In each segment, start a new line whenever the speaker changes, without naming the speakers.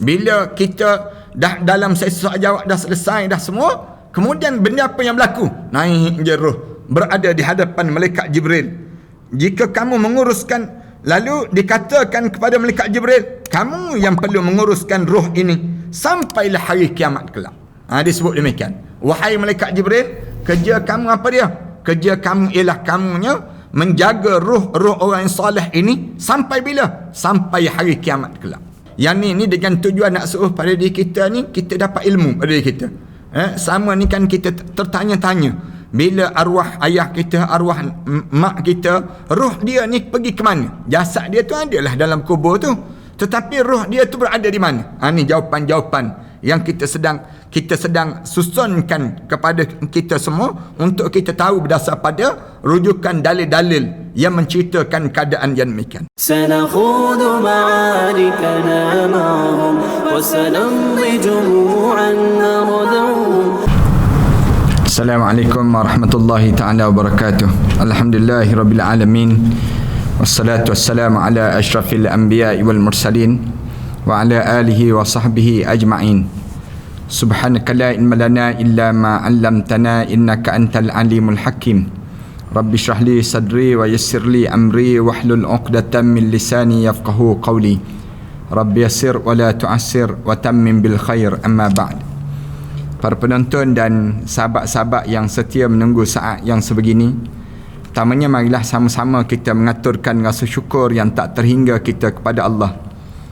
Bila kita dah dalam sesi soal jawab dah selesai dah semua, kemudian benda apa yang berlaku? Naik je roh, berada di hadapan malaikat Jibril. Jika kamu menguruskan, lalu dikatakan kepada malaikat Jibril, kamu yang perlu menguruskan roh ini sampailah hari kiamat kelak. Disebut demikian. Wahai malaikat Jibril, kerja kamu apa dia? Kerja kamu ialah kamunya menjaga roh-roh orang yang soleh ini sampai bila? Sampai hari kiamat kelak. Yang ni dengan tujuan nak suruh pada diri kita ni, kita dapat ilmu pada diri kita. Sama ni kan kita tertanya-tanya, bila arwah ayah kita, arwah mak kita, roh dia ni pergi ke mana? Jasad dia tu adalah dalam kubur tu, tetapi roh dia tu berada di mana? Ni jawapan-jawapan yang kita sedang susunkan kepada kita semua untuk kita tahu berdasar pada rujukan dalil-dalil yang menceritakan keadaan yang demikian.
Sanakhudu ma'arikana ma'hum wa sanamdi jumu'an narudhum. Assalamualaikum warahmatullahi ta'ala wabarakatuh. Alhamdulillahirabbil alamin. Wassalatu wassalamu ala asyrafil anbiya'i wal mursalin wa ala alihi wa sahbihi ajma'in. Subhanaka la ilma lana illa ma 'allamtana innaka antal alimul hakim. Rabbi shrah li sadri wa yassir li amri wahlul 'uqdatam min lisani yafqahu qawli. Rabbi yassir wa la tu'assir wa tammim bil khair, amma ba'd. Para penonton dan sahabat-sahabat yang setia menunggu saat yang sebegini, pertamanya marilah sama-sama kita mengaturkan rasa syukur yang tak terhingga kita kepada Allah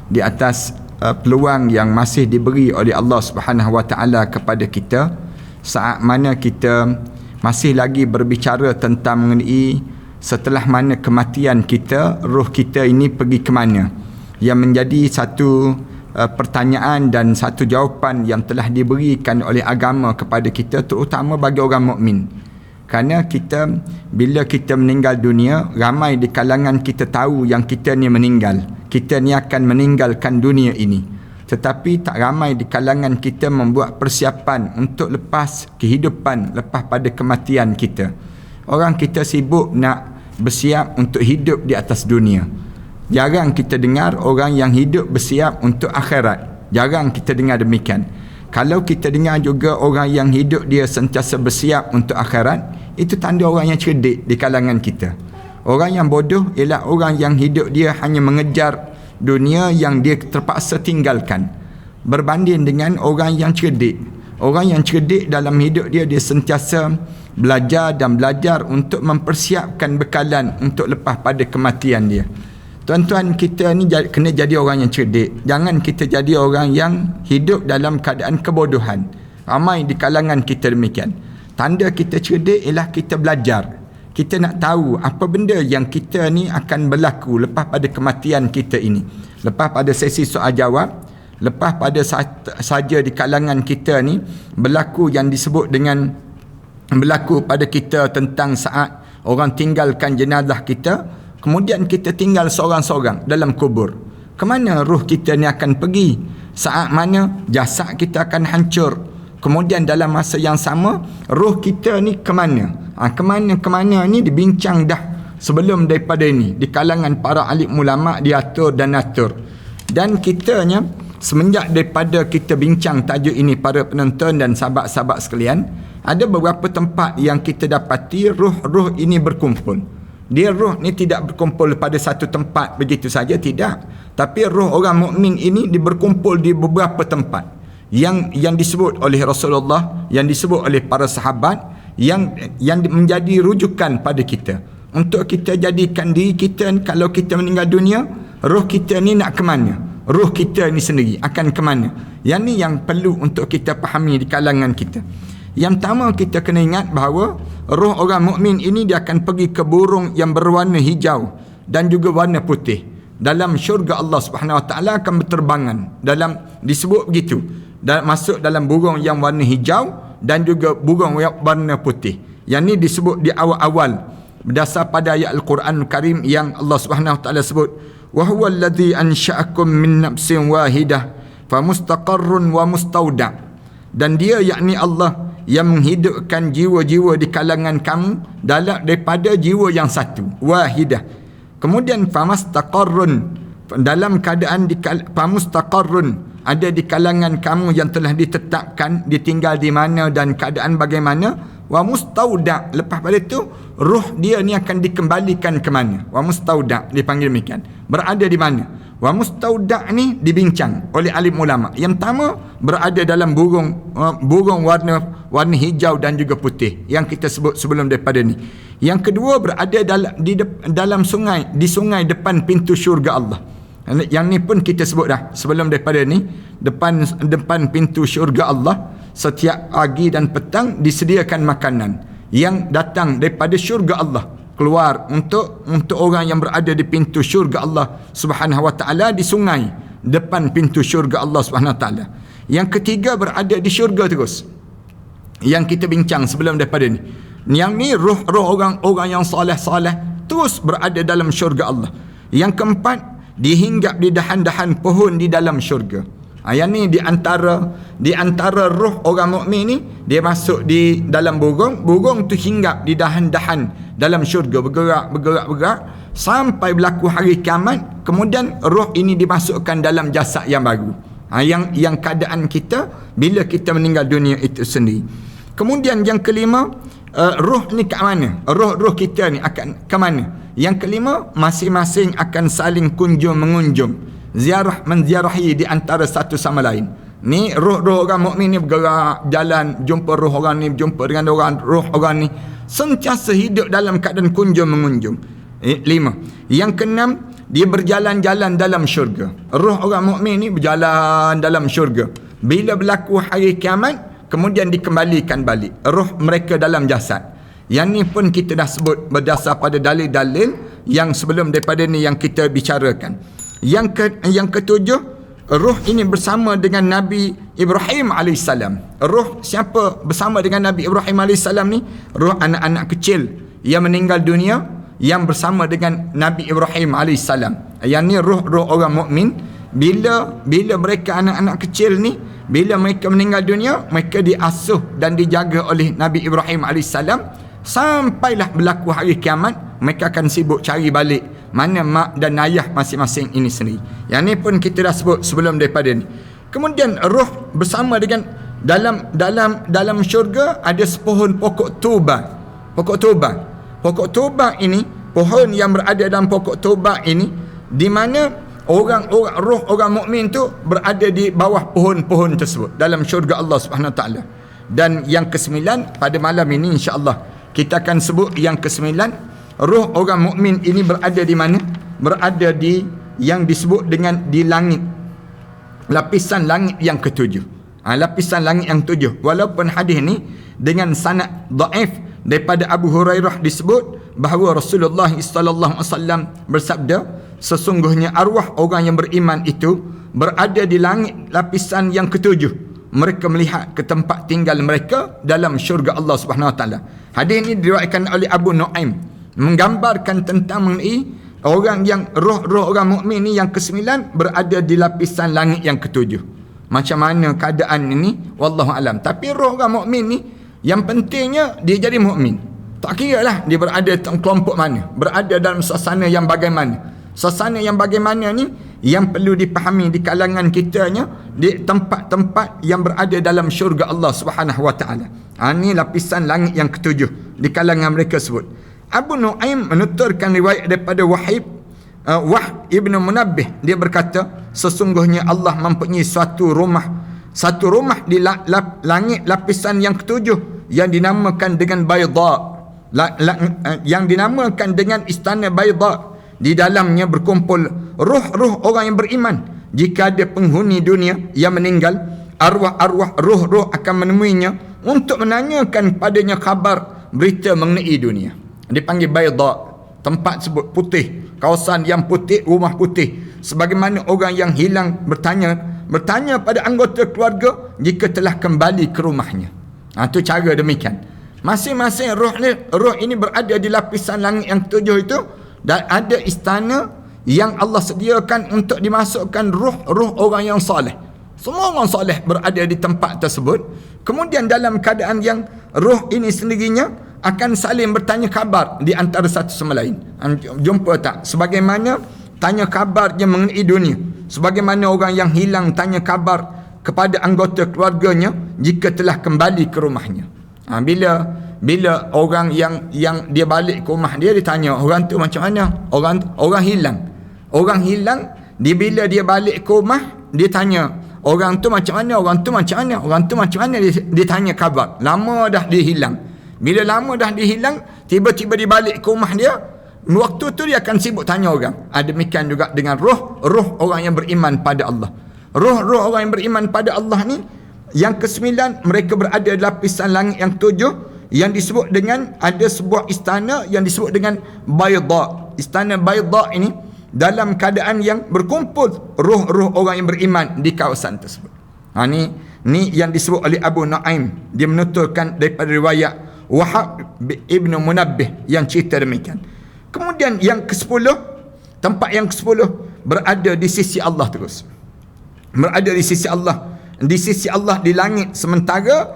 di atas peluang yang masih diberi oleh Allah Subhanahu Wa Taala kepada kita saat mana kita masih lagi berbicara tentang mengenai setelah mana kematian kita, roh kita ini pergi ke mana, yang menjadi satu pertanyaan dan satu jawapan yang telah diberikan oleh agama kepada kita, terutama bagi orang mukmin. Kerana kita, bila kita meninggal dunia, ramai di kalangan kita tahu yang kita ni meninggal, kita ni akan meninggalkan dunia ini, tetapi tak ramai di kalangan kita membuat persiapan untuk lepas kehidupan, lepas pada kematian kita. Orang kita sibuk nak bersiap untuk hidup di atas dunia. Jarang kita dengar orang yang hidup bersiap untuk akhirat. Jarang kita dengar demikian. Kalau kita dengar juga orang yang hidup dia sentiasa bersiap untuk akhirat, itu tanda orang yang cerdik di kalangan kita. Orang yang bodoh ialah orang yang hidup dia hanya mengejar dunia yang dia terpaksa tinggalkan, berbanding dengan orang yang cerdik. Orang yang cerdik dalam hidup dia, dia sentiasa belajar dan belajar untuk mempersiapkan bekalan untuk lepas pada kematian dia. Tuan-tuan, kita ni kena jadi orang yang cerdik. Jangan kita jadi orang yang hidup dalam keadaan kebodohan. Ramai di kalangan kita demikian. Tanda kita cerdik ialah kita belajar. Kita nak tahu apa benda yang kita ni akan berlaku lepas pada kematian kita ini. Lepas pada sesi soal jawab, lepas pada saja di kalangan kita ni berlaku yang disebut dengan berlaku pada kita tentang saat orang tinggalkan jenazah kita, kemudian kita tinggal seorang-seorang dalam kubur. Kemana roh kita ni akan pergi? Saat mana jasad kita akan hancur? Kemudian dalam masa yang sama, roh kita ni ke mana? Kemana ni dibincang dah sebelum daripada ini. Di kalangan para alim ulama' diatur dan atur. Dan kitanya, semenjak daripada kita bincang tajuk ini, para penonton dan sahabat-sahabat sekalian, ada beberapa tempat yang kita dapati roh-roh ini berkumpul. Dia roh ni tidak berkumpul pada satu tempat begitu saja, tidak. Tapi roh orang mukmin ini berkumpul di beberapa tempat yang disebut oleh Rasulullah, yang disebut oleh para sahabat, yang menjadi rujukan pada kita untuk kita jadikan diri kita, kalau kita meninggal dunia, roh kita ni nak ke mana? Roh kita ni sendiri akan ke mana? Yang ni yang perlu untuk kita fahami di kalangan kita. Yang pertama, kita kena ingat bahawa roh orang mukmin ini dia akan pergi ke burung yang berwarna hijau dan juga warna putih. Dalam syurga Allah Subhanahu Wa Taala akan berterbangan. Dalam disebut begitu. Masuk dalam burung yang warna hijau dan juga burung yang warna putih. Yang ni disebut di awal-awal berdasar pada ayat Al-Quran Karim yang Allah Subhanahu Wa Taala sebut, wa huwa alladhi ansha'akum min nafsin wahidah famustaqarrun wa mustauda'. Dan dia, yakni Allah, yang menghidupkan jiwa-jiwa di kalangan kamu daripada jiwa yang satu, wahidah. Kemudian famustaqarrun, dalam keadaan famustaqarrun,
ada di kalangan kamu yang telah ditetapkan ditinggal di mana dan keadaan bagaimana. Wa mustauda, lepas pada itu roh dia ni akan dikembalikan ke mana. Wa mustauda dipanggil demikian, berada di mana. Wa mustauda ni dibincang oleh alim ulama. Yang pertama berada dalam burung warna hijau dan juga putih yang kita sebut sebelum daripada ni. Yang kedua berada dalam sungai, di sungai depan pintu syurga Allah. Yang ni pun kita sebut dah sebelum daripada ni, depan pintu syurga Allah. Setiap pagi dan petang disediakan makanan yang datang daripada syurga Allah, keluar untuk orang yang berada di pintu syurga Allah Subhanahu wa taala, di sungai depan pintu syurga Allah Subhanahu wa taala. Yang ketiga berada di syurga terus, yang kita bincang sebelum daripada ni. Yang ni roh-roh orang-orang yang soleh-soleh terus berada dalam syurga Allah. Yang keempat, dihinggap di dahan-dahan pohon di dalam syurga. Yang ni di antara roh orang mukmin ni, dia masuk di dalam burung tu hinggap di dahan-dahan dalam syurga, bergerak sampai berlaku hari kiamat. Kemudian roh ini dimasukkan dalam jasad yang baru. Yang keadaan kita bila kita meninggal dunia itu sendiri. Kemudian yang kelima, roh ni ke mana? Roh kita ni akan ke mana? Yang kelima, masing-masing akan saling mengunjung, menziarahi di antara satu sama lain. Ni roh-roh orang mukmin ni bergerak, jalan, jumpa roh orang ni, jumpa dengan roh orang ni, sentiasa hidup dalam keadaan mengunjung. 5. Yang keenam, dia berjalan-jalan dalam syurga. Roh orang mukmin ni berjalan dalam syurga. Bila berlaku hari kiamat, kemudian dikembalikan balik roh mereka dalam jasad. Yang ni pun kita dah sebut berdasar pada dalil-dalil yang sebelum daripada ni yang kita bicarakan. Yang ketujuh, roh ini bersama dengan Nabi Ibrahim AS. Roh siapa bersama dengan Nabi Ibrahim AS ni? Roh anak-anak kecil yang meninggal dunia yang bersama dengan Nabi Ibrahim AS. Yang ni roh-roh orang mukmin. Bila mereka anak-anak kecil ni, bila mereka meninggal dunia, mereka diasuh dan dijaga oleh Nabi Ibrahim AS. Sampailah berlaku hari kiamat, mereka akan sibuk cari balik mana mak dan ayah masing-masing ini sendiri. Yang ni pun kita dah sebut sebelum daripada ni. Kemudian roh bersama dengan dalam syurga ada sepohon pokok tuba. Pokok tuba ini, pohon yang berada dalam pokok tuba ini, di mana roh orang mukmin tu berada di bawah pohon-pohon tersebut dalam syurga Allah Subhanahu Wa Taala. Dan yang kesembilan pada malam ini insya-Allah kita akan sebut yang kesembilan. Roh orang mukmin ini berada di mana? Berada di yang disebut dengan di langit, lapisan langit yang ketujuh. Lapisan langit yang ketujuh. Walaupun hadis ni dengan sanad dhaif daripada Abu Hurairah disebut bahawa Rasulullah sallallahu alaihi wasallam bersabda, sesungguhnya arwah orang yang beriman itu berada di langit lapisan yang ketujuh. Mereka melihat ke tempat tinggal mereka dalam syurga Allah Subhanahu Wa Taala. Hadis ini diriwayatkan oleh Abu Nuaim, menggambarkan tentang mengenai orang yang roh-roh orang mukmin ni yang kesembilan berada di lapisan langit yang ketujuh. Macam mana keadaan ini wallahu alam. Tapi roh orang mukmin ni yang pentingnya dia jadi mukmin. Tak kira lah dia berada dalam kelompok mana, berada dalam suasana yang bagaimana. Suasana yang bagaimana ni yang perlu dipahami di kalangan kitanya, di tempat-tempat yang berada dalam syurga Allah Subhanahu Wa Taala. Ini lapisan langit yang ketujuh di kalangan mereka sebut. Abu Nuaim menuturkan riwayat daripada Wahib Ibn Munabbih. Dia berkata, sesungguhnya Allah mempunyai satu rumah di langit lapisan yang ketujuh yang dinamakan dengan Bayda, yang dinamakan dengan istana Bayda. Di dalamnya berkumpul roh-roh orang yang beriman. Jika ada penghuni dunia yang meninggal, arwah-arwah roh-roh akan menemuinya untuk menanyakan padanya khabar berita mengenai dunia. Dipanggil Bayda, tempat sebut putih, kawasan yang putih, rumah putih. Sebagaimana orang yang hilang bertanya pada anggota keluarga jika telah kembali ke rumahnya. Itu cara demikian. Masing-masing roh ini berada di lapisan langit yang ketujuh itu, dan ada istana yang Allah sediakan untuk dimasukkan roh-roh orang yang soleh. Semua orang soleh berada di tempat tersebut. Kemudian dalam keadaan yang roh ini sendirinya akan saling bertanya khabar di antara satu sama lain. Jumpa tak? Sebagaimana tanya khabarnya mengenai dunia. sebagaimana orang yang hilang tanya kabar kepada anggota keluarganya jika telah kembali ke rumahnya. Bila orang yang dia balik ke rumah dia tanya orang tu macam mana, orang hilang bila dia balik ke rumah dia tanya orang tu macam mana, dia tanya kabar. Lama dah dia hilang. Bila lama dah dia hilang, tiba-tiba dia balik ke rumah dia, waktu tu dia akan sibuk tanya orang. Demikian juga dengan roh orang yang beriman pada Allah. Roh orang yang beriman pada Allah ni, yang ke-9, mereka berada di lapisan langit yang 7 yang disebut dengan, ada sebuah istana yang disebut dengan Bayda. Istana Bayda ini dalam keadaan yang berkumpul roh-roh orang yang beriman di kawasan tersebut. Ni yang disebut oleh Abu Nuaim. Dia menuturkan daripada riwayat Wahab ibn Munabbih yang cerita demikian. Kemudian yang ke-10, tempat yang ke-10 berada di sisi Allah terus. Berada di sisi Allah. Di sisi Allah di langit, sementara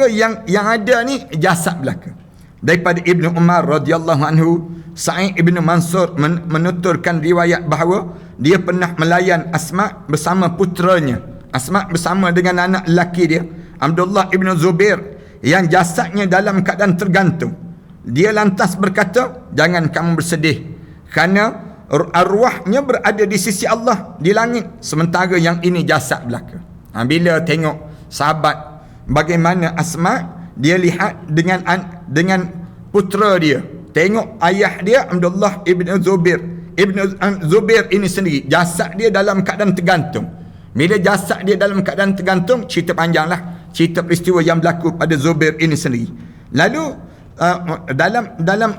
yang ada ni jasad belaka. Daripada Ibnu Umar radhiyallahu anhu, Sa'id ibn Mansur menuturkan riwayat bahawa dia pernah melayan Asma bersama puteranya. Asma bersama dengan anak lelaki dia, Abdullah ibn Zubair, yang jasadnya dalam keadaan tergantung. Dia lantas berkata, jangan kamu bersedih, kerana arwahnya berada di sisi Allah di langit, sementara yang ini jasad belaka. Bila tengok sahabat bagaimana Asma, dia lihat dengan putera dia, tengok ayah dia Abdullah ibn Zubair. Zubair ini sendiri jasad dia dalam keadaan tergantung. Bila jasad dia dalam keadaan tergantung, cerita panjanglah cerita peristiwa yang berlaku pada Zubair ini sendiri. Lalu dalam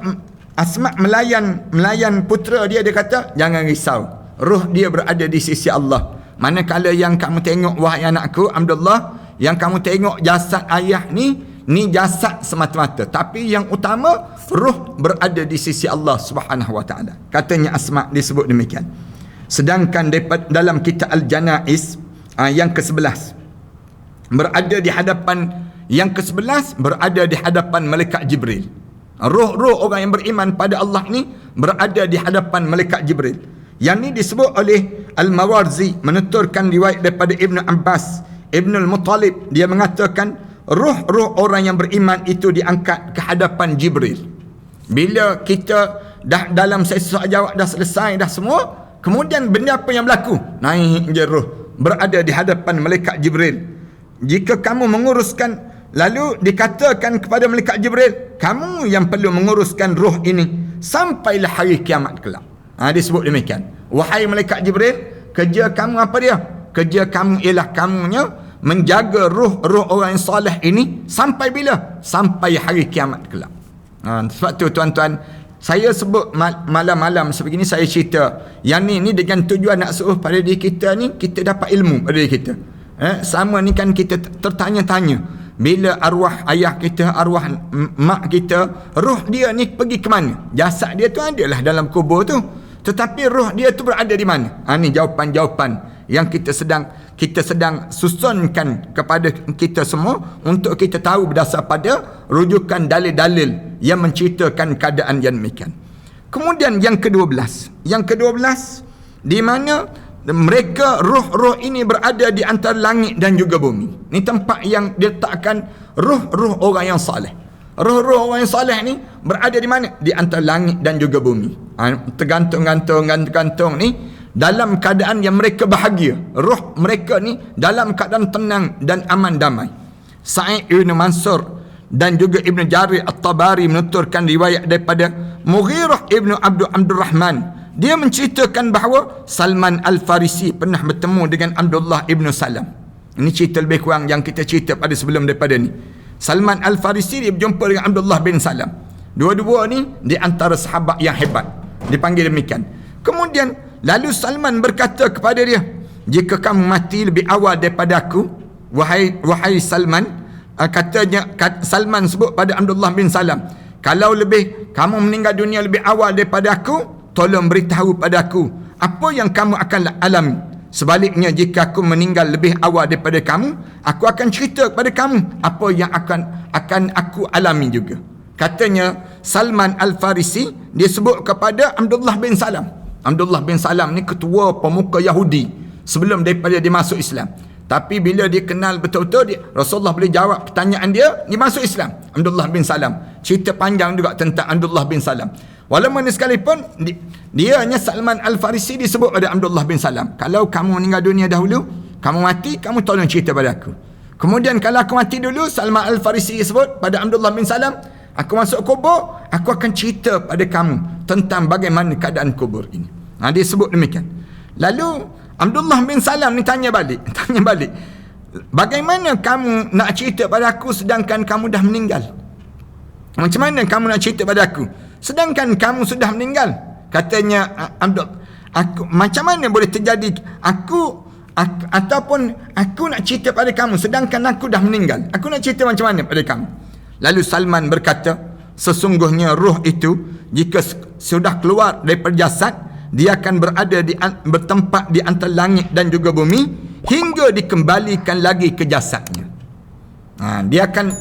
Asma melayan putera dia kata, jangan risau, roh dia berada di sisi Allah. Manakala yang kamu tengok, wahai anakku Abdullah, yang kamu tengok jasad ayah ni jasad semata-mata, tapi yang utama roh berada di sisi Allah Subhanahu wa taala. Katanya Asma disebut demikian. Sedangkan dalam kitab Al-Janaiz yang ke-11 berada di hadapan, yang ke-11 berada di hadapan malaikat Jibril. Roh-roh orang yang beriman pada Allah ni berada di hadapan malaikat Jibril. Yang ni disebut oleh Al-Mawarzi menuturkan riwayat daripada Ibnu Abbas, Ibnu Al-Muttalib, dia mengatakan roh-roh orang yang beriman itu diangkat ke hadapan Jibril. Bila kita dah dalam sesi soal jawab dah selesai dah semua, kemudian benda apa yang berlaku? Naik je roh berada di hadapan malaikat Jibril. Jika kamu menguruskan, lalu dikatakan kepada malaikat Jibril, kamu yang perlu menguruskan roh ini sampailah hari kiamat kelak. Disebut demikian. Wahai malaikat Jibril, kerja kamu apa dia? Kerja kamu ialah kamunya menjaga roh-roh orang yang soleh ini sampai bila? Sampai hari kiamat kelak. Sebab tu tuan-tuan, saya sebut malam-malam sebegini, saya cerita yang ni dengan tujuan nak suruh pada diri kita ni, kita dapat ilmu pada diri kita. Sama ni kan kita tertanya-tanya, bila arwah ayah kita, arwah mak kita, roh dia ni pergi ke mana? Jasad dia tu adalah dalam kubur tu, tetapi roh dia tu berada di mana? Ni jawapan-jawapan yang kita sedang susunkan kepada kita semua untuk kita tahu berdasar pada rujukan dalil-dalil yang menceritakan keadaan yang demikian. Kemudian yang ke-12, di mana mereka roh-roh ini berada di antara langit dan juga bumi. Ni tempat yang diletakkan roh-roh orang yang saleh. Roh-roh orang yang saleh ni berada di mana? Di antara langit dan juga bumi. Tergantung ni dalam keadaan yang mereka bahagia. Roh mereka ni dalam keadaan tenang dan aman damai. Sa'id ibn Mansur dan juga Ibn Jarir At-Tabari menuturkan riwayat daripada Mughirah ibn Abdurrahman. Dia menceritakan bahawa Salman Al-Farisi pernah bertemu dengan Abdullah ibn Salam. Ini cerita lebih kurang yang kita cerita pada sebelum daripada ni. Salman Al-Farisi dia berjumpa dengan Abdullah bin Salam. Dua-dua ni di antara sahabat yang hebat, dipanggil demikian. Kemudian lalu Salman berkata kepada dia, jika kamu mati lebih awal daripada aku, wahai Salman, katanya Salman sebut pada Abdullah bin Salam, kalau kamu meninggal dunia lebih awal daripada aku, tolong beritahu pada aku apa yang kamu akan alami. Sebaliknya, jika aku meninggal lebih awal daripada kamu, aku akan cerita kepada kamu apa yang akan aku alami juga. Katanya Salman Al-Farisi, dia sebut kepada Abdullah bin Salam, Abdullah bin Salam ni ketua pemuka Yahudi sebelum daripada dia masuk Islam. Tapi bila dia kenal betul-betul, Rasulullah boleh jawab pertanyaan dia masuk Islam. Abdullah bin Salam. Cerita panjang juga tentang Abdullah bin Salam. Walaupun sekalipun dia hanya Salman Al-Farisi disebut pada Abdullah bin Salam. Kalau kamu meninggal dunia dahulu, kamu mati, kamu tolong cerita pada aku. Kemudian kalau aku mati dulu, Salman Al-Farisi disebut pada Abdullah bin Salam, aku masuk kubur, aku akan cerita pada kamu tentang bagaimana keadaan kubur ini. Dia sebut demikian. Lalu Abdullah bin Salam ni tanya balik, bagaimana kamu nak cerita pada aku sedangkan kamu dah meninggal? Macam mana kamu nak cerita pada aku sedangkan kamu sudah meninggal? Katanya aku, macam mana boleh terjadi ataupun aku nak cerita pada kamu sedangkan aku dah meninggal? Aku nak cerita macam mana pada kamu? Lalu Salman berkata, sesungguhnya roh itu jika sudah keluar daripada jasad, dia akan bertempat di antara langit dan juga bumi hingga dikembalikan lagi ke jasadnya. Dia akan,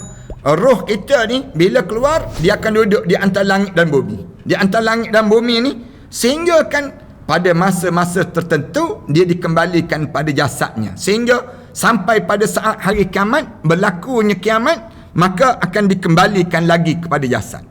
roh kita ni bila keluar, dia akan duduk di antara langit dan bumi. Di antara langit dan bumi ni, sehingga kan pada masa-masa tertentu dia dikembalikan pada jasadnya. Sehingga sampai pada saat hari kiamat, berlakunya kiamat, maka akan dikembalikan lagi kepada jasad.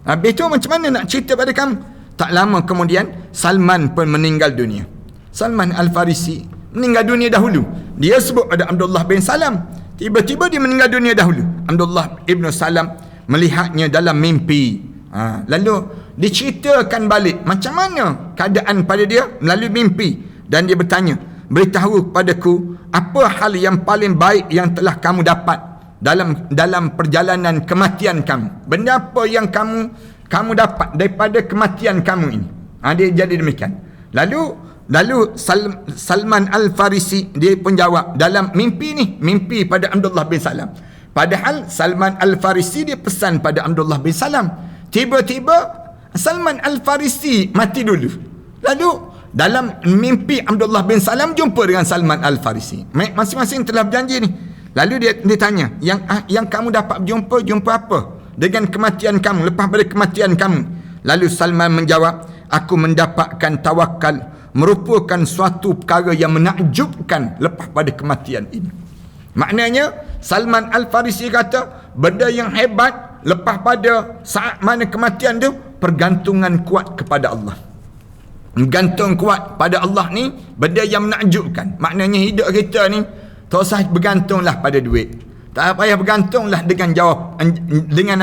Habis tu macam mana nak cerita pada kamu? Tak lama kemudian Salman pun meninggal dunia. Salman Al-Farisi meninggal dunia dahulu. Dia sebut pada Abdullah bin Salam. Tiba-tiba dia meninggal dunia dahulu. Abdullah ibn Salam melihatnya dalam mimpi. Lalu diceritakan balik macam mana keadaan pada dia melalui mimpi. Dan dia bertanya, beritahu kepadaku apa hal yang paling baik yang telah kamu dapat dalam perjalanan kematian kamu. Benda apa yang kamu dapat daripada kematian kamu ini? Dia jadi demikian. Lalu Salman Al-Farisi dia pun jawab dalam mimpi pada Abdullah bin Salam. Padahal Salman Al-Farisi dia pesan pada Abdullah bin Salam. Tiba-tiba Salman Al-Farisi mati dulu. Lalu dalam mimpi Abdullah bin Salam jumpa dengan Salman Al-Farisi. Masing-masing telah berjanji ni. Lalu dia tanya, yang kamu dapat jumpa apa dengan kematian kamu, lepas pada kematian kamu? Lalu Salman menjawab, aku mendapatkan tawakal, merupakan suatu perkara yang menakjubkan lepas pada kematian ini. Maknanya Salman Al-Farisi kata, benda yang hebat lepas pada saat mana kematian tu, pergantungan kuat kepada Allah. Gantung kuat pada Allah ni benda yang menakjubkan. Maknanya hidup kita ni tak usah bergantunglah pada duit. Tak payah bergantunglah dengan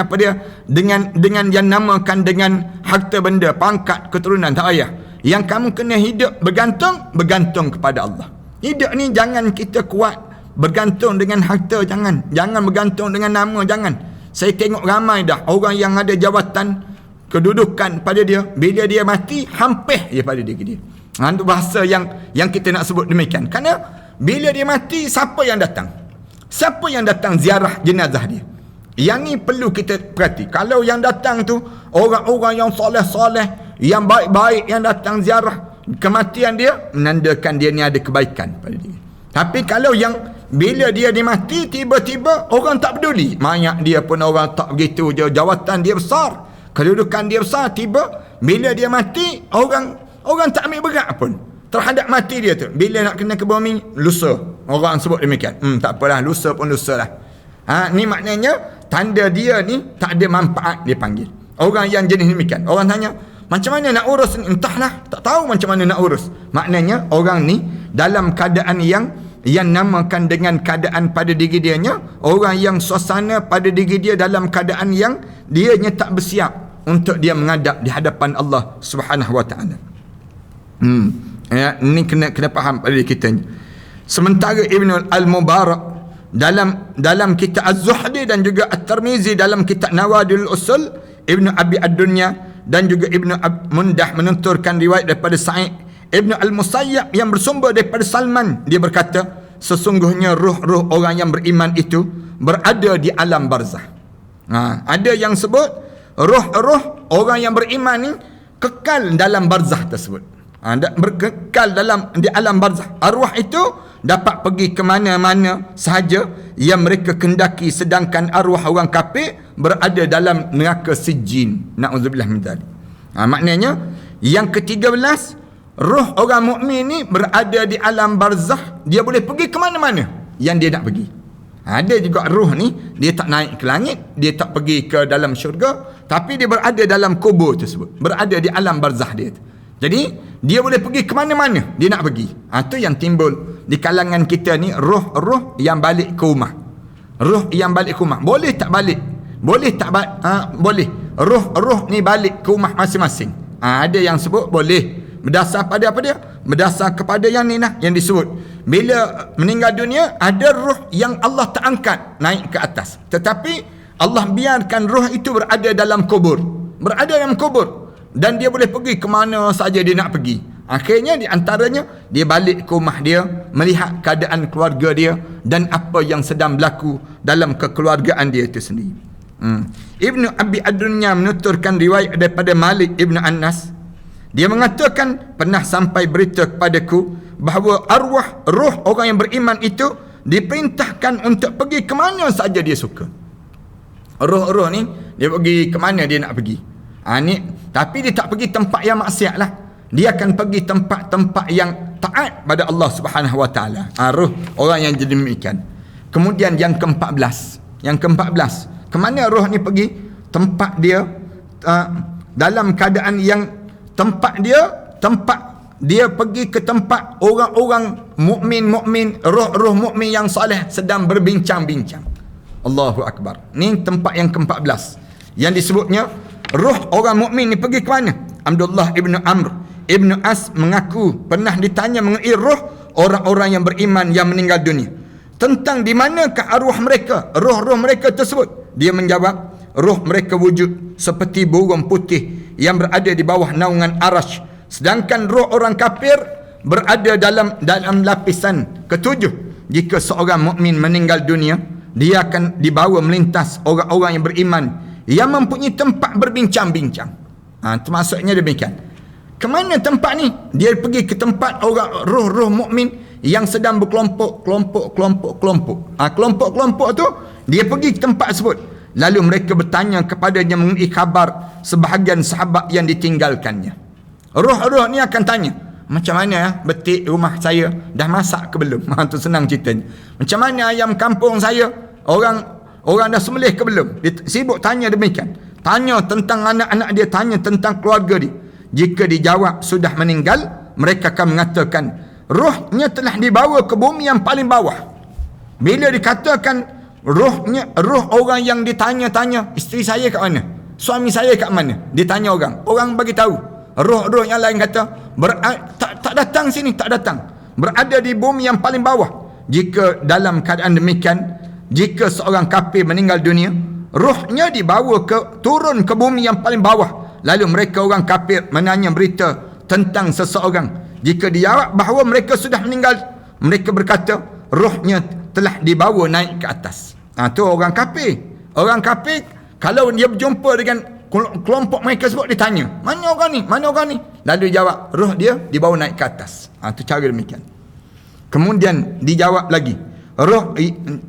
apa dia, dengan yang namakan dengan harta benda, pangkat, keturunan. Tak payah. Yang kamu kena hidup bergantung kepada Allah. Hidup ni jangan kita kuat bergantung dengan harta, jangan bergantung dengan nama, jangan. Saya tengok ramai dah orang yang ada jawatan, kedudukan pada dia, bila dia mati hampir je pada diri dia. Itu bahasa yang kita nak sebut demikian. Kerana bila dia mati, siapa yang datang? Siapa yang datang ziarah jenazah dia? Yang ni perlu kita perhati. Kalau yang datang tu orang-orang yang soleh-soleh, yang baik-baik yang datang ziarah kematian dia, menandakan dia ni ada kebaikan pada dia. Tapi kalau yang bila dia dimati, tiba-tiba orang tak peduli, mayat dia pun orang tak begitu je, jawatan dia besar, kedudukan dia besar, tiba bila dia mati, orang tak ambil berat pun terhadap mati dia tu. Bila nak kena ke bumi, lusa. Orang sebut demikian. Tak apalah, lusa pun lusa lah. Ni maknanya tanda dia ni tak ada manfaat, dia panggil. Orang yang jenis demikian. Orang tanya, macam mana nak urus ni? Entahlah, tak tahu macam mana nak urus. Maknanya orang ni dalam keadaan yang namakan dengan keadaan pada diri dianya, orang yang suasana pada diri dia dalam keadaan yang dianya tak bersiap untuk dia menghadap di hadapan Allah Subhanahu wa taala. Ini kena faham pada diri kita ni. Sementara Ibn Al-Mubarak dalam kitab Az-Zuhdi dan juga At-Tirmizi dalam kitab Nawadil Usul, Ibn Abi Ad-Dunya dan juga Ibn Mundah menunturkan riwayat daripada Sa'id Ibn Al-Musayyab yang bersumber daripada Salman. Dia berkata, sesungguhnya ruh-ruh orang yang beriman itu berada di alam barzah. Ada yang sebut ruh-ruh orang yang beriman ni kekal dalam barzah tersebut. Berkekal di alam barzah. Arwah itu dapat pergi ke mana-mana sahaja yang mereka kendaki, sedangkan arwah orang kafir berada dalam neraka Sijjin. Na'udzubillah min dzalik. Maknanya yang ke-13, roh orang mukmin ni berada di alam barzakh, dia boleh pergi ke mana-mana yang dia nak pergi. Ada juga roh ni, dia tak naik ke langit, dia tak pergi ke dalam syurga, tapi dia berada dalam kubur tersebut, berada di alam barzakh dia. Jadi dia boleh pergi ke mana-mana dia nak pergi. Itu yang timbul di kalangan kita ni, roh-roh yang balik ke rumah. Roh yang balik ke rumah. Boleh tak balik? Boleh tak boleh. Roh-roh ni balik ke rumah masing-masing. Ada yang sebut boleh. Berdasar pada apa dia? Berdasar kepada yang ni lah, yang disebut. Bila meninggal dunia, ada roh yang Allah tak angkat naik ke atas. Tetapi Allah biarkan roh itu berada dalam kubur. Berada dalam kubur. Dan dia boleh pergi ke mana saja dia nak pergi. Akhirnya di antaranya, dia balik ke rumah dia, melihat keadaan keluarga dia dan apa yang sedang berlaku dalam kekeluargaan dia itu sendiri. Ibnu Abi Ad-Dunya menuturkan riwayat daripada Malik Ibnu Anas. Dia mengatakan, pernah sampai berita kepadaku bahawa arwah roh orang yang beriman itu diperintahkan untuk pergi ke mana saja dia suka. Roh-roh ni dia pergi ke mana dia nak pergi. Tapi dia tak pergi tempat yang maksiat lah. Dia akan pergi tempat-tempat yang taat pada Allah Subhanahu Wa Taala. Roh orang yang jadi demikian. Kemudian yang ke-14. Ke mana roh ni pergi? Tempat dia dalam keadaan yang tempat dia pergi ke tempat orang-orang mukmin, roh-roh mukmin yang soleh sedang berbincang-bincang. Allahu Akbar. Ni tempat yang ke-14 yang disebutnya roh orang mukmin ni pergi ke mana? Abdullah ibnu Amr ibnu As mengaku pernah ditanya mengenai roh orang-orang yang beriman yang meninggal dunia, tentang di manakah arwah mereka, roh-roh mereka tersebut. Dia menjawab, roh mereka wujud seperti burung putih yang berada di bawah naungan arasy, sedangkan roh orang kafir berada dalam lapisan ketujuh. Jika seorang mukmin meninggal dunia, dia akan dibawa melintas orang-orang yang beriman yang mempunyai tempat berbincang-bincang. Termasuknya demikian. Kemana tempat ni? Dia pergi ke tempat orang roh-roh mukmin yang sedang berkelompok. Kelompok-kelompok tu dia pergi ke tempat tersebut. Lalu mereka bertanya kepadanya mengenai kabar sebahagian sahabat yang ditinggalkannya. Roh-roh ni akan tanya, macam mana betik rumah saya dah masak ke belum? Tu senang ceritanya. Macam mana ayam kampung saya, orang dah sembelih ke belum? Dia sibuk tanya demikian. Tanya tentang anak-anak dia, tanya tentang keluarga dia. Jika dijawab sudah meninggal, mereka akan mengatakan rohnya telah dibawa ke bumi yang paling bawah. Bila dikatakan roh orang yang ditanya-tanya, isteri saya kat mana? Suami saya kat mana? Ditanya orang bagi tahu. Roh-roh yang lain kata tak datang sini, tak datang. Berada di bumi yang paling bawah. Jika dalam keadaan demikian, jika seorang kafir meninggal dunia, rohnya dibawa turun ke bumi yang paling bawah. Lalu mereka orang kafir menanya berita tentang seseorang. Jika dijawab bahawa mereka sudah meninggal, mereka berkata rohnya telah dibawa naik ke atas. Tu orang kafir. Orang kafir kalau dia berjumpa dengan kelompok mereka sebut, dia tanya, mana orang ni? Mana orang ni? Lalu dia jawab, roh dia dibawa naik ke atas. Tu cara demikian. Kemudian dijawab lagi, roh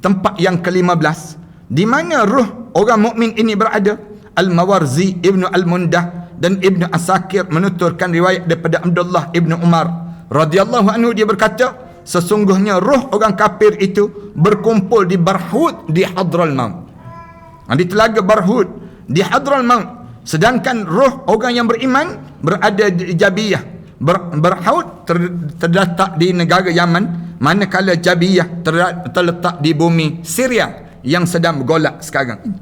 tempat yang ke-15, di mana roh orang mukmin ini berada? Al-Mawarzi Ibnu Al-Mundah dan Ibnu Asakir menuturkan riwayat daripada Abdullah Ibnu Umar radhiyallahu anhu. Dia berkata, sesungguhnya roh orang kafir itu berkumpul di Barhud di Hadral Maut. Di telaga Barhud di Hadral Maut. Sedangkan roh orang yang beriman berada di Jabiyah. Barhud terletak di negara Yaman, manakala Jabiyah terletak di bumi Syria yang sedang bergolak sekarang ini.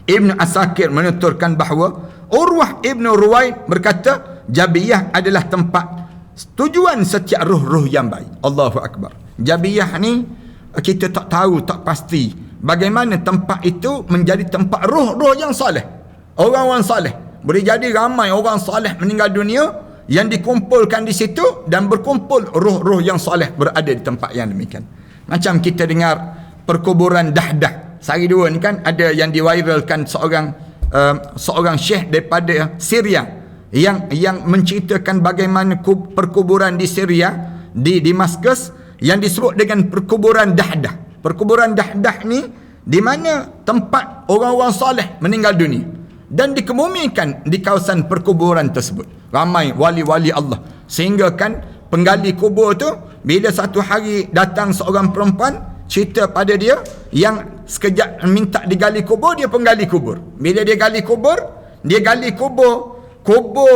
Ibnu Asakir menuturkan bahawa Urwah Ibnu Ruwaid berkata, Jabiyah adalah tempat tujuan setiap roh-roh yang baik. Allahu Akbar. Jabiyah ni kita tak tahu, tak pasti bagaimana tempat itu menjadi tempat roh-roh yang soleh. Orang-orang soleh. Boleh jadi ramai orang soleh meninggal dunia yang dikumpulkan di situ, dan berkumpul roh-roh yang soleh berada di tempat yang demikian. Macam kita dengar perkuburan Dahdah. Sehari dua ni kan ada yang diviralkan seorang syekh daripada Syria yang menceritakan bagaimana perkuburan di Syria, di Damaskus, yang disebut dengan perkuburan Dahdah. Perkuburan Dahdah ni di mana tempat orang-orang soleh meninggal dunia, dan dikebumikan di kawasan perkuburan tersebut. Ramai wali-wali Allah. Sehingga kan penggali kubur tu, bila satu hari datang seorang perempuan cerita pada dia yang sekejap minta digali kubur, dia penggali kubur. Bila dia gali kubur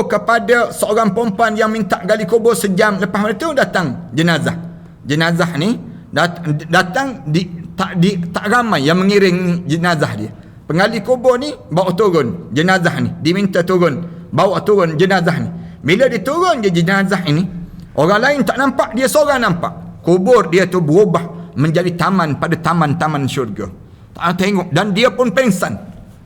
kepada seorang perempuan yang minta gali kubur. Sejam lepas itu datang jenazah ni datang tak ramai yang mengiring jenazah dia. Penggali kubur ni bawa turun jenazah ni, diminta turun, bawa turun jenazah ni. Bila dia turun je jenazah ini, orang lain tak nampak, dia seorang nampak. Kubur dia tu berubah menjadi taman pada taman-taman syurga. Tak tengok, dan dia pun pengsan.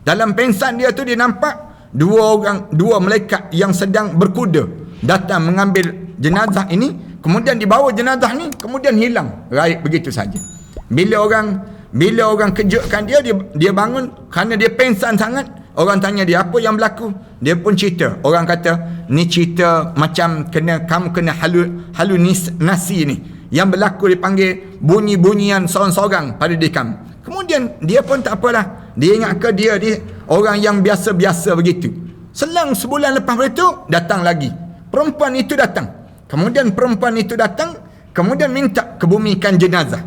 Dalam pengsan dia tu dia nampak dua malaikat yang sedang berkuda datang mengambil jenazah ini, kemudian dibawa jenazah ni, kemudian hilang raib begitu saja. Bila orang kejutkan dia bangun kerana dia pengsan sangat. Orang tanya dia apa yang berlaku, dia pun cerita. Orang kata ni cerita macam kamu kena halusinasi ni, yang berlaku dipanggil bunyi-bunyian sorang-sorang pada diri kamu. Kemudian dia pun tak apalah, dia ingat ke dia orang yang biasa-biasa begitu. Selang sebulan lepas itu datang lagi perempuan itu datang. Kemudian perempuan itu datang, kemudian minta kebumikan jenazah.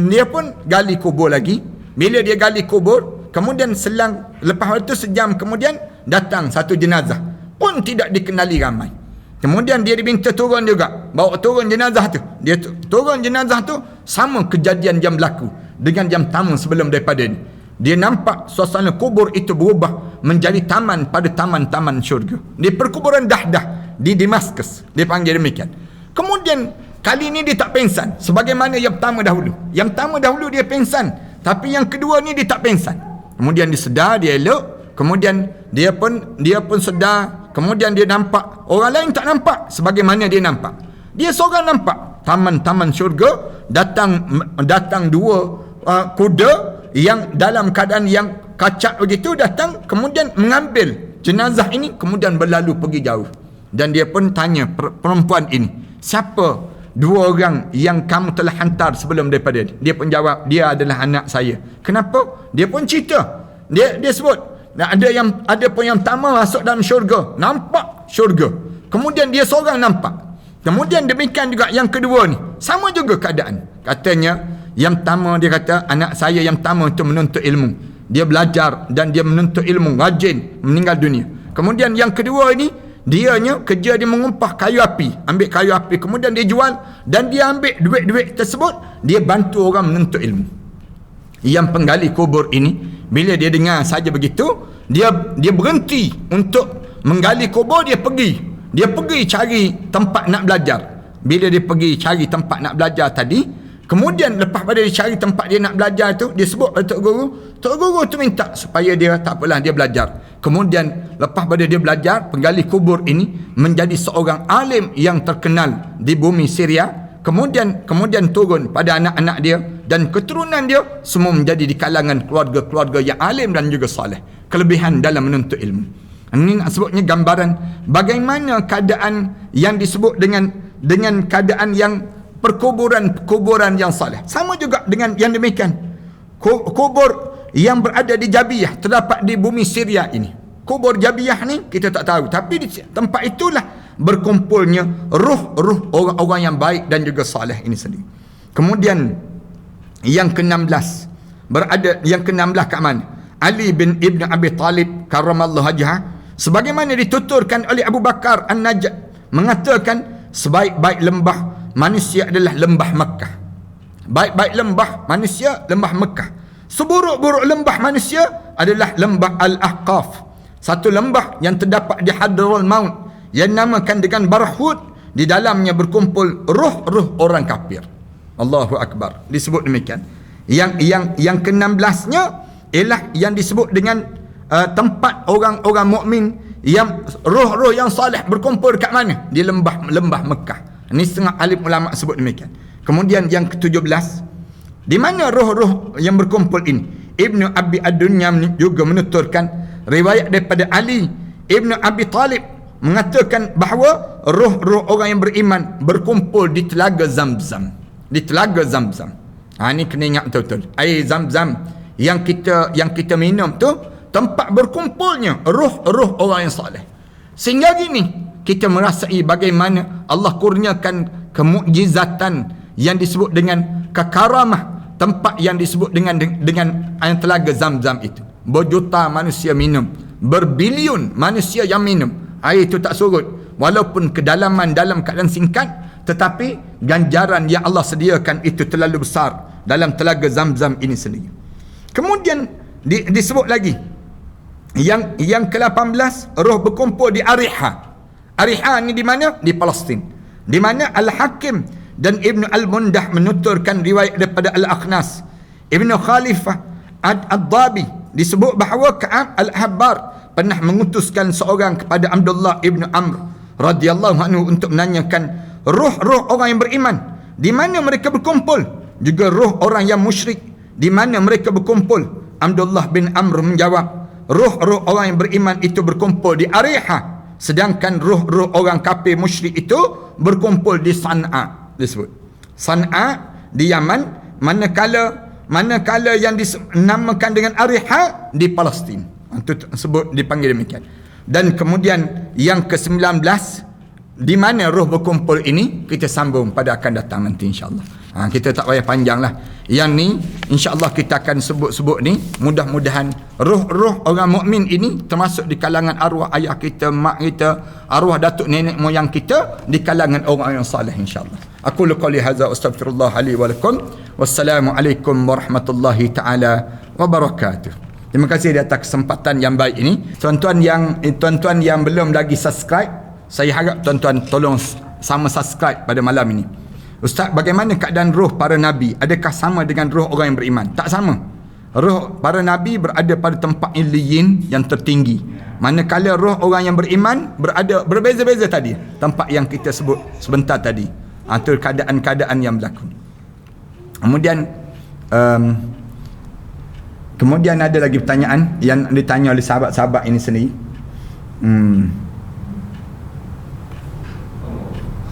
Dia pun gali kubur lagi. Bila dia gali kubur, kemudian selang lepas itu sejam kemudian datang satu jenazah, pun tidak dikenali ramai. Kemudian dia diminta turun juga, bawa turun jenazah tu. Dia turun jenazah tu, sama kejadian yang berlaku dengan yang tamu sebelum daripada ni. Dia nampak suasana kubur itu berubah menjadi taman pada taman-taman syurga. Di perkuburan Dahdah di Damaskus, dia panggil demikian. Kemudian kali ini dia tak pengsan sebagaimana yang pertama dahulu. Yang pertama dahulu dia pengsan, tapi yang kedua ni dia tak pengsan. Kemudian dia sedar, dia elok, kemudian dia pun sedar, kemudian dia nampak orang lain tak nampak sebagaimana dia nampak. Dia seorang nampak taman-taman syurga, datang dua kuda yang dalam keadaan yang kacak begitu datang, kemudian mengambil jenazah ini, kemudian berlalu pergi jauh. Dan dia pun tanya perempuan ini, siapa dua orang yang kamu telah hantar sebelum daripada dia? Dia pun jawab, dia adalah anak saya. Kenapa? Dia pun cerita. Dia sebut, ada pun yang pertama masuk dalam syurga, nampak syurga. Kemudian dia seorang nampak. Kemudian demikian juga yang kedua ni, sama juga keadaan. Katanya yang pertama, dia kata anak saya yang pertama itu menuntut ilmu. Dia belajar dan dia menuntut ilmu, rajin, meninggal dunia. Kemudian yang kedua ini, dianya kerja dia mengumpah kayu api, ambil kayu api, kemudian dia jual, dan dia ambil duit-duit tersebut, dia bantu orang menuntut ilmu. Yang penggali kubur ini, bila dia dengar saja begitu, dia berhenti untuk menggali kubur. Dia pergi cari tempat nak belajar. Bila dia pergi cari tempat nak belajar tadi, kemudian lepas pada dia cari tempat dia nak belajar tu, dia sebut pada Tok Guru tu minta supaya dia tak apalah, dia belajar. Kemudian lepas pada dia belajar, penggali kubur ini menjadi seorang alim yang terkenal di bumi Syria. Kemudian turun pada anak-anak dia dan keturunan dia, semua menjadi di kalangan keluarga-keluarga yang alim dan juga soleh. Kelebihan dalam menuntut ilmu. Ini nak sebutnya gambaran bagaimana keadaan yang disebut dengan keadaan yang perkuburan yang saleh. Sama juga dengan yang demikian. Kubur yang berada di Jabiyah, terdapat di bumi Syria ini. Kubur Jabiyah ni kita tak tahu, tapi di tempat itulah berkumpulnya ruh-ruh orang-orang yang baik dan juga saleh ini sendiri. Kemudian yang ke-16 kat mana? Ali bin Ibn Abi Talib karramallahu wajhah, sebagaimana dituturkan oleh Abu Bakar An-Najjar, mengatakan sebaik-baik lembah manusia adalah lembah Makkah. Baik-baik lembah manusia, lembah Makkah. Seburuk-buruk lembah manusia adalah lembah Al-Ahqaf. Satu lembah yang terdapat di Hadraul Maut, yang namakan dengan Barhud. Di dalamnya berkumpul ruh-ruh orang kafir. Allahu Akbar. Disebut demikian. Yang ke-16-nya ialah yang disebut dengan tempat orang-orang mukmin, yang ruh-ruh yang saleh berkumpul kat mana? Di lembah Mekah. Ini setengah alim ulama sebut demikian. Kemudian yang ke-17, di mana ruh-ruh yang berkumpul ini? Ibnu Abi Ad-Dunya juga menuturkan riwayat daripada Ali Ibnu Abi Talib, mengatakan bahawa ruh-ruh orang yang beriman berkumpul di telaga Zamzam. Di telaga Zamzam. Ini kena ingat betul-betul. Air Zamzam yang kita minum tu, tempat berkumpulnya ruh-ruh orang yang saleh. Sehingga gini, kita merasai bagaimana Allah kurniakan kemukjizatan yang disebut dengan kekaramah, tempat yang disebut dengan air telaga Zam-Zam itu. Berjuta manusia minum, berbilion manusia yang minum. Air itu tak surut, walaupun kedalaman dalam keadaan singkat, tetapi ganjaran yang Allah sediakan itu terlalu besar dalam telaga Zam-Zam ini sendiri. Kemudian disebut lagi yang ke-18, roh berkumpul di Ariha. Ariha ni di mana? Di Palestin. Di mana Al-Hakim dan Ibn Al-Mundah menuturkan riwayat daripada Al-Akhnas, Ibn Khalifah Ad-Dabi, disebut bahawa Ka'ab Al-Habbar pernah mengutuskan seorang kepada Abdullah Ibn Amr radhiyallahu anhu untuk menanyakan roh-roh orang yang beriman di mana mereka berkumpul, juga roh orang yang musyrik di mana mereka berkumpul. Abdullah bin Amr menjawab, roh-roh orang yang beriman itu berkumpul di Ariha, sedangkan roh-roh orang kafir musyrik itu berkumpul di San'a. Disebut San'a di Yaman, manakala yang dinamakan dengan Ariha di Palestin. Itu sebut dipanggil demikian. Dan kemudian yang ke-19, di mana roh berkumpul ini kita sambung pada akan datang nanti insya-Allah. Kita tak payah panjang lah. Yang ni insya-Allah kita akan sebut-sebut ni. Mudah-mudahan roh-roh orang mukmin ini termasuk di kalangan arwah ayah kita, mak kita, arwah datuk nenek moyang kita, di kalangan orang yang saleh insya-Allah. Aku qouli hadza astaghfirullah li wa lakum. Wassalamualaikum warahmatullahi taala wabarakatuh. Terima kasih di atas kesempatan yang baik ini. Tuan-tuan yang belum lagi subscribe, saya harap tuan-tuan tolong sama subscribe pada malam ini. Ustaz, bagaimana keadaan roh para Nabi? Adakah sama dengan roh orang yang beriman? Tak sama. Roh para Nabi berada pada tempat Illiyin yang tertinggi. Manakala roh orang yang beriman berada berbeza-beza tadi. Tempat yang kita sebut sebentar tadi. Itu keadaan-keadaan yang berlaku. Kemudian ada lagi pertanyaan yang ditanya oleh sahabat-sahabat ini sendiri.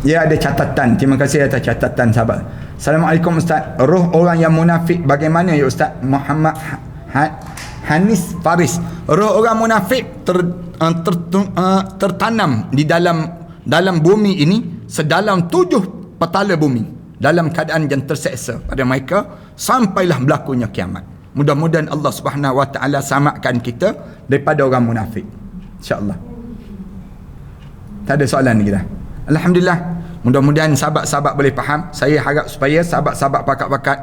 Ya, ada catatan. Terima kasih atas catatan sahabat. Assalamualaikum Ustaz. Roh orang yang munafik bagaimana ya Ustaz? Muhammad Hanis Faris. Roh orang munafik tertanam di dalam bumi ini sedalam 7 petala bumi, dalam keadaan yang terseksa pada mereka sampailah berlakunya kiamat. Mudah-mudahan Allah Subhanahu Wa Taala samakan kita daripada orang munafik, insya-Allah. Tak ada soalan lagi dah. Alhamdulillah. Mudah-mudahan sahabat-sahabat boleh faham. Saya harap supaya sahabat-sahabat pakat-pakat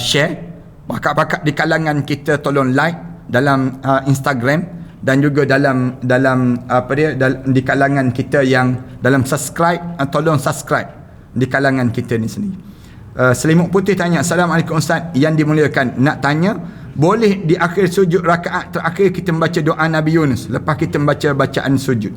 share, pakat-pakat di kalangan kita tolong like dalam Instagram, dan juga dalam di kalangan kita yang dalam subscribe, tolong subscribe di kalangan kita ni sendiri. Selimut Putih tanya, Assalamualaikum Ustaz yang dimuliakan, nak tanya, boleh di akhir sujud rakaat terakhir kita membaca doa Nabi Yunus lepas kita membaca bacaan sujud?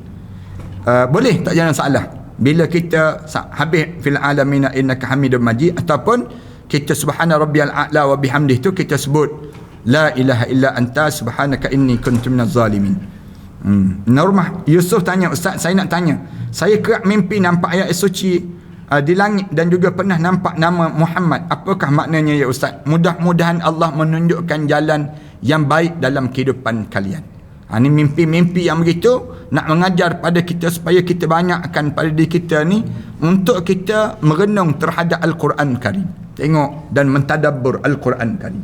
Boleh, tak jangan salah. Bila kita habis fil alamina innaka hamidum majid, ataupun kita subhana rabbiyal a'la wa bihamdihi tu kita sebut la ilaha illa anta subhanaka inni kuntu minaz zalimin. Normah Yusuf tanya, Ustaz saya nak tanya, saya kerap mimpi nampak ayat suci di langit dan juga pernah nampak nama Muhammad. Apakah maknanya ya Ustaz? Mudah-mudahan Allah menunjukkan jalan yang baik dalam kehidupan kalian. Ini mimpi-mimpi yang begitu nak mengajar pada kita supaya kita banyakkan pada diri kita ni untuk kita merenung terhadap Al-Quran Karim, tengok dan mentadabbur Al-Quran Karim.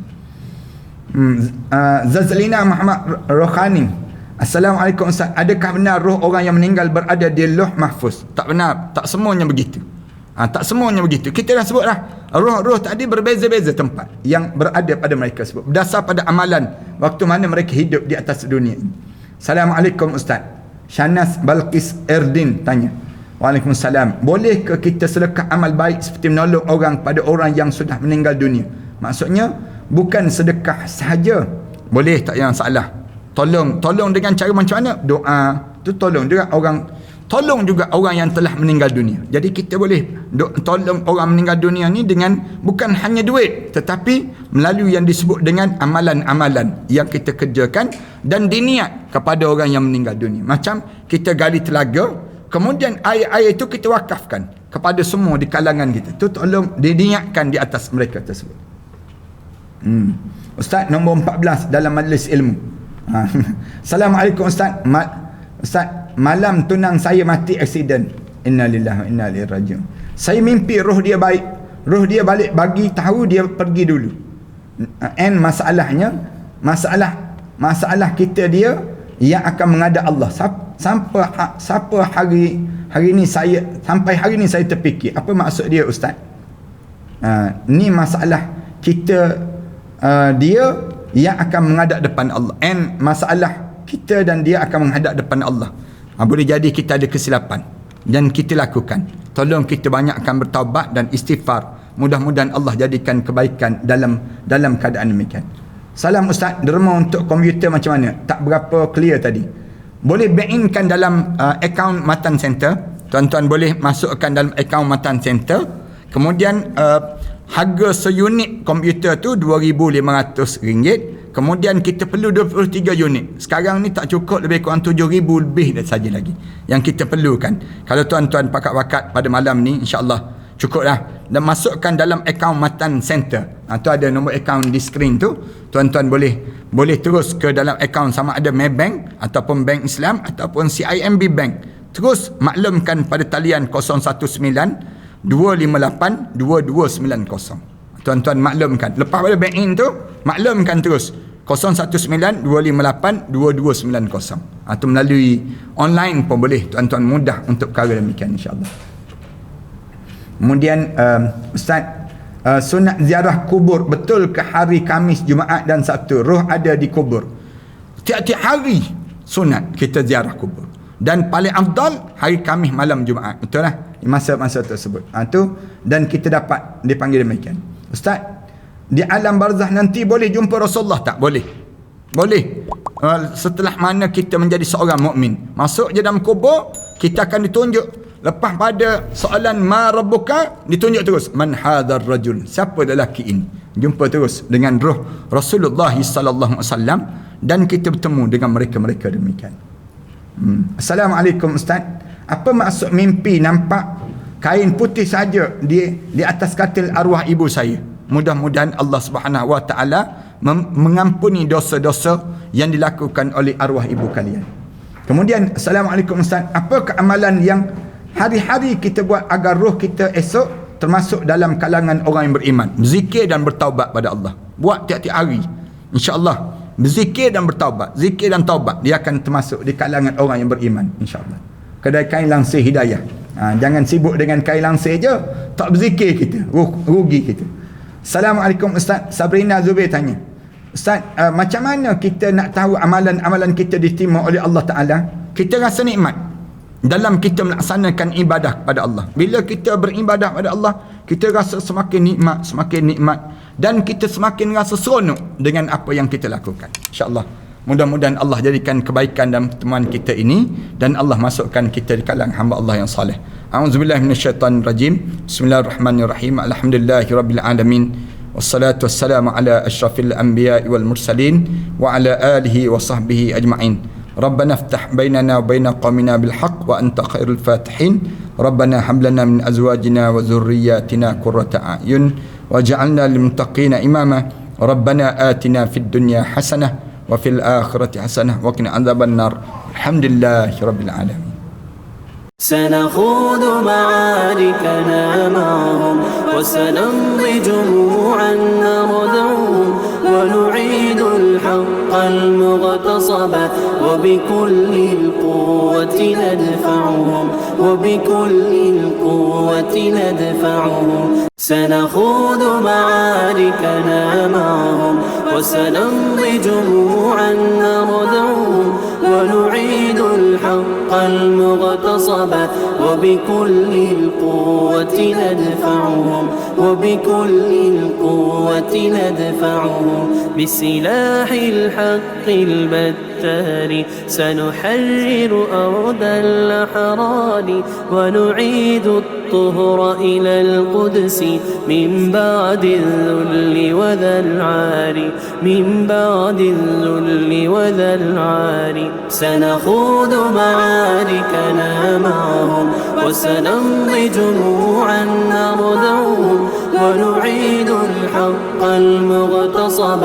Zazlina Muhammad Rohani, Assalamualaikum Ustaz, adakah benar roh orang yang meninggal berada di Lauh Mahfuz? Tak benar, tak semuanya begitu. Tak semuanya begitu. Kita dah sebut dah, roh-roh tadi berbeza-beza tempat yang berada pada mereka sebut, berdasar pada amalan waktu mana mereka hidup di atas dunia ini. Assalamualaikum Ustaz. Shanas Balqis Erdin tanya, Waalaikumsalam, boleh ke kita sedekah amal baik seperti menolong orang pada orang yang sudah meninggal dunia? Maksudnya bukan sedekah sahaja, boleh, tak yang salah. Tolong dengan cara macam mana? Doa tu tolong juga orang yang telah meninggal dunia. Jadi kita boleh tolong orang meninggal dunia ni dengan bukan hanya duit, tetapi melalui yang disebut dengan amalan-amalan yang kita kerjakan dan diniat kepada orang yang meninggal dunia. Macam kita gali telaga, kemudian air-air itu kita wakafkan kepada semua di kalangan kita. Itu tolong diniatkan di atas mereka tersebut. Ustaz, nombor 14 dalam majlis ilmu. Assalamualaikum Ustaz. Ustaz, malam tunang saya mati aksiden. Innalillahi wa inna ilaihi raji'un. Saya mimpi roh dia baik. Roh dia balik bagi tahu dia pergi dulu. And masalahnya, masalah kita dia yang akan menghadap Allah. Siapa hari ni saya, sampai hari ni saya terfikir apa maksud dia ustaz. Ni masalah kita, dia yang akan menghadap depan Allah. And masalah kita dan dia akan menghadap depan Allah. Boleh jadi kita ada kesilapan dan kita lakukan. Tolong kita banyakkan bertaubat dan istighfar. Mudah-mudahan Allah jadikan kebaikan dalam keadaan demikian. Salam ustaz, derma untuk komputer macam mana? Tak berapa clear tadi. Boleh bank-inkan dalam akaun Matan Center. Tuan-tuan boleh masukkan dalam akaun Matan Center. Kemudian harga seunit komputer tu RM2,500. Kemudian kita perlu 23 unit. Sekarang ni tak cukup, lebih kurang 7,000 lebih saja lagi yang kita perlukan. Kalau tuan-tuan pakat-pakat pada malam ni, insya-Allah cukuplah. Dan masukkan dalam akaun Matan Center. Tu ada nombor akaun di skrin tu. Tuan-tuan boleh terus ke dalam akaun, sama ada Maybank ataupun Bank Islam ataupun CIMB Bank. Terus maklumkan pada talian 019 258 2290. Tuan-tuan maklumkan. Lepas pada bank in tu, maklumkan terus 019 258 2290. Atau melalui online pun boleh. Tuan-tuan mudah untuk perkara demikian, insya-Allah. Kemudian ustaz, sunat ziarah kubur betul ke hari Khamis, Jumaat dan Sabtu? Roh ada di kubur. Tiap-tiap hari sunat kita ziarah kubur. Dan paling afdal hari Khamis malam Jumaat. Betul lah, di masa-masa tersebut. Tu dan kita dapat dipanggil demikian. Ustaz, di alam barzah nanti boleh jumpa Rasulullah tak? Boleh. Boleh. Setelah mana kita menjadi seorang mukmin, masuk je dalam kubur, kita akan ditunjuk. Lepas pada soalan ma rabbuka, ditunjuk terus man hadzal rajul, siapa lelaki ini. Jumpa terus dengan roh Rasulullah sallallahu alaihi wasallam dan kita bertemu dengan mereka-mereka demikian. Assalamualaikum ustaz, apa maksud mimpi nampak kain putih saja di atas katil arwah ibu saya? Mudah-mudahan Allah Subhanahu wa taala mengampuni dosa-dosa yang dilakukan oleh arwah ibu kalian. Kemudian assalamualaikum ustaz, apa amalan yang hari-hari kita buat agar roh kita esok termasuk dalam kalangan orang yang beriman? Berzikir dan bertaubat pada Allah. Buat tiap-tiap hari, insya-Allah. Berzikir dan bertaubat, zikir dan taubat, dia akan termasuk di kalangan orang yang beriman, insya-Allah. Kedai kain langsir hidayah. Jangan sibuk dengan kain langsir je, tak berzikir kita, rugi kita. Assalamualaikum ustaz, Sabrina Zubair tanya. Ustaz, macam mana kita nak tahu amalan-amalan kita diterima oleh Allah Taala? Kita rasa nikmat dalam kita melaksanakan ibadah pada Allah. Bila kita beribadah pada Allah, kita rasa semakin nikmat dan kita semakin rasa seronok dengan apa yang kita lakukan. InsyaAllah, mudah-mudahan Allah jadikan kebaikan dalam pertemuan kita ini dan Allah masukkan kita di kalangan hamba Allah yang saleh. A'udzubillahi minasyaitanirrajim. Bismillahirrahmanirrahim. Alhamdulillahirabbil alamin. Wassalatu wassalamu ala asyrafil anbiya'i wal mursalin wa ala alihi wa sahbihi ajma'in. Rabbana iftah bainana wa baina qaumina bil haqq wa anta khairul fatihin. Rabbana hab lana min azwajina wa dhurriyyatina qurrata a'yun waj'alna lil muttaqina imama. Rabbana atina fid dunya hasanah wa fil akhirati hasanah wa qina adzaban nar. Alhamdulillahirabbil alamin.
سنخوض معاركنا معهم وسنمضي جموعا نردعهم ونعيد الحق المغتصب وبكل القوة ندفعهم وبكل القوة ندفعهم. سنخوض معاركنا معهم وسنمضي جموعا نردعهم ونعيد الحق المغتصب وبكل القوة ندفعهم وبكل القوة ندفعهم. بسلاح الحق البتار سنحرر أرض الأحرار ونعيد الطهر إلى القدس من بعد الذل وذا العار من بعد الذل وذا العار. سنخوض معاركنا معهم وسنمضي جموعا نردعهم ونعيد الحق المغتصب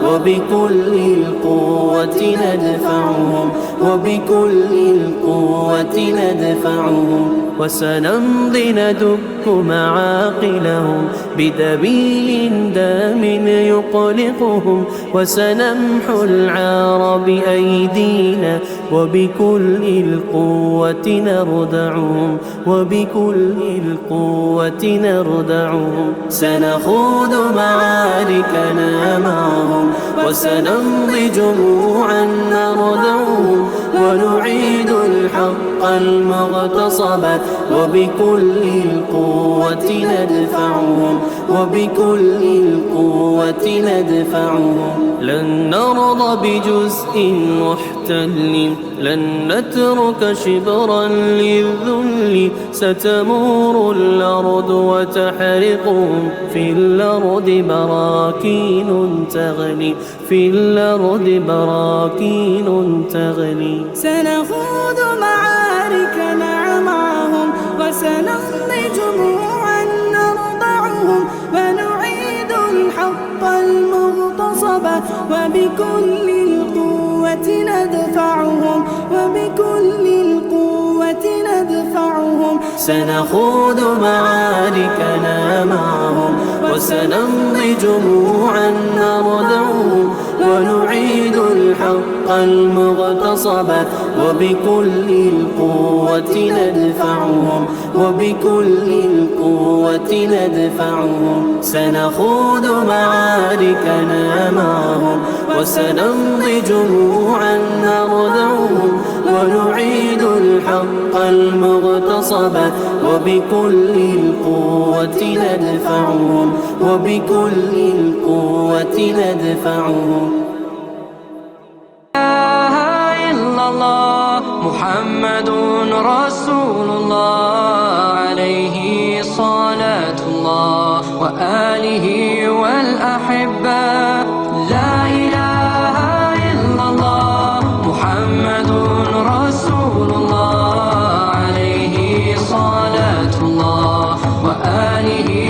وبكل القوة ندفعهم وبكل القوة ندفعهم وسنمضي ندك معاقلهم بدبيل دام يقلقهم وسنمحو العار بأيدينا وبكل القوة نردعهم وبكل القوة نردعهم سنخوض معاركنا معهم وسنمضي جموعا نردعهم ونعيد الحق المغتصب وبكل القوة ندفعهم وبكل القوة ندفعهم لن نرضى بجزء محتل لن نترك شبرا للذل ستمور الأرض وتحرقهم في الأرض براكين تغلي في الأرض براكين تغلي
سنخوض معاركنا معهم وسنمضي جموعا نرضعهم ونعيد الحق المغتصب وبكل القوة ندفعهم وبكل القوة ندفعهم
سنخوض معاركنا معهم وسنمضي جموعا نردعهم ونعيد الحق المغتصب وبكل القوة ندفعهم وبكل القوة ندفعهم سنخوض معاركنا معهم وسنمضي جموعا نردعهم ونعيد الحق المغتصب وبكل القوة ندفعهم وبكل القوة ندفعهم
محمد رسول الله عليه صلاة الله وآله والأحبة